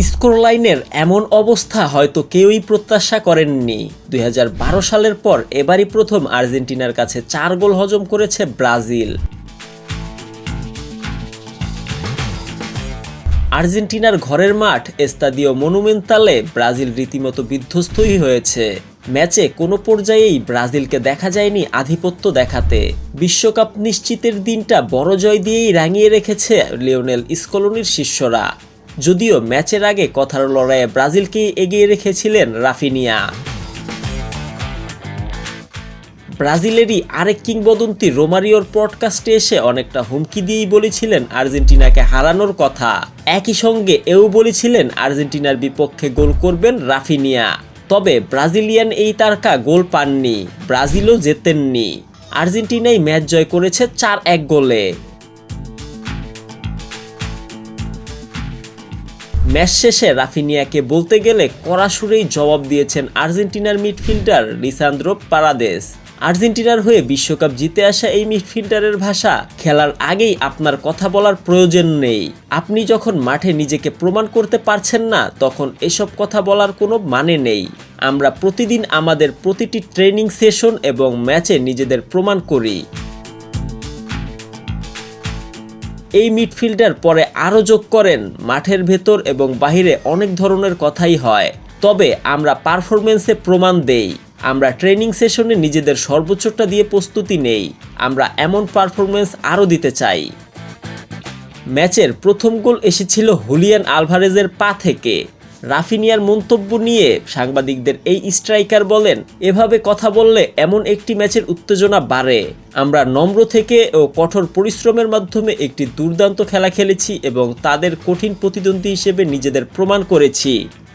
স্কোরলাইনের এমন অবস্থা হয়তো কেউই প্রত্যাশা করেননি। ২০১২ সালের পর এবারই প্রথম আর্জেন্টিনার কাছে ৪ গোল হজম করেছে ব্রাজিল। আর্জেন্টিনার ঘরের মাঠ এস্তাদিও মনুমেন্তালে ব্রাজিল রীতিমতো বিধ্বস্তই হয়েছে। ম্যাচে কোনো পর্যায়েই ব্রাজিলকে দেখা যায়নি আধিপত্য দেখাতে। বিশ্বকাপ নিশ্চিতের দিনটা বড় জয় দিয়েই রাঙিয়ে রেখেছে লিওনেল স্কলোনির শিষ্যরা। যদিও ম্যাচের আগে কথার লড়াইয়ে ব্রাজিলকেই এগিয়ে রেখেছিলেন রাফিনিয়া। ব্রাজিলেরই আরেক কিংবদন্তি রোমারিওর পডকাস্টে এসে অনেকটা হুমকি দিয়েই বলেছিলেন আর্জেন্টিনাকে হারানোর কথা। একই সঙ্গে এও বলেছিলেন আর্জেন্টিনার বিপক্ষে গোল করবেন রাফিনিয়া। তবে ব্রাজিলিয়ান এই তারকা গোল পাননি, ব্রাজিলও জেতেননি। আর্জেন্টিনাই ম্যাচ জয় করেছে ৪-১ গোলে। ম্যাচ শেষে রাফিনিয়াকে বলতে গেলে কড়া সুরেই জবাব দিয়েছেন আর্জেন্টিনার মিডফিল্ডার লিসান্দ্রো পারাদেস। আর্জেন্টিনার হয়ে বিশ্বকাপ জিতে আসা এই মিডফিল্ডারের ভাষা, খেলার আগেই আপনার কথা বলার প্রয়োজন নেই। আপনি যখন মাঠে নিজেকে প্রমাণ করতে পারছেন না, তখন এসব কথা বলার কোনো মানে নেই। আমরা প্রতিদিন আমাদের প্রতিটি ট্রেনিং সেশন এবং ম্যাচে নিজেদের প্রমাণ করি। এই মিডফিল্ডার পরে আরও যোগ করেন, মাঠের ভেতর এবং বাহিরে অনেক ধরনের কথাই হয়, তবে আমরা পারফরমেন্সে প্রমাণ দেই। আমরা ট্রেনিং সেশনে নিজেদের সর্বোচ্চটা দিয়ে প্রস্তুতি নেই। আমরা এমন পারফরমেন্স আরও দিতে চাই। ম্যাচের প্রথম গোল এসেছিল হুলিয়ান আলভারেজের পা থেকে। রাফিনিয়ার মন্তব্য নিয়ে সাংবাদিকদের এই স্ট্রাইকার বলেন, এভাবে কথা বললে এমন একটি ম্যাচের উত্তেজনা বাড়ে। আমরা নম্র থেকে ও কঠোর পরিশ্রমের মাধ্যমে একটি দুর্দান্ত খেলা খেলেছি এবং তাদের কঠিন প্রতিদ্বন্দ্বী হিসেবে নিজেদের প্রমাণ করেছি।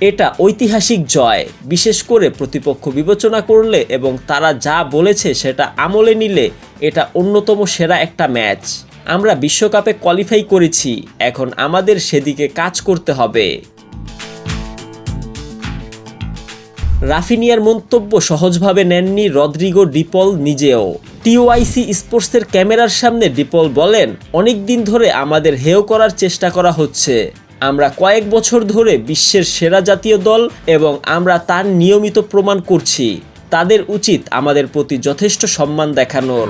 এটা ঐতিহাসিক জয়, বিশেষ করে প্রতিপক্ষ বিবেচনা করলে এবং তারা যা বলেছে সেটা আমলে নিলে এটা অন্যতম সেরা একটা ম্যাচ। আমরা বিশ্বকাপে কোয়ালিফাই করেছি, এখন আমাদের সেদিকে কাজ করতে হবে। রাফিনিয়ার মন্তব্য সহজভাবে নেননি রদ্রিগো ডিপল নিজেও। টিওআইসি স্পোর্টসের ক্যামেরার সামনে ডিপল বলেন, অনেক দিন ধরে আমাদের হেয় করার চেষ্টা করা হচ্ছে। আমরা কয়েক বছর ধরে বিশ্বের সেরা জাতীয় দল এবং আমরা তার নিয়মিত প্রমাণ করছি। তাদের উচিত আমাদের প্রতি যথেষ্ট সম্মান দেখানোর।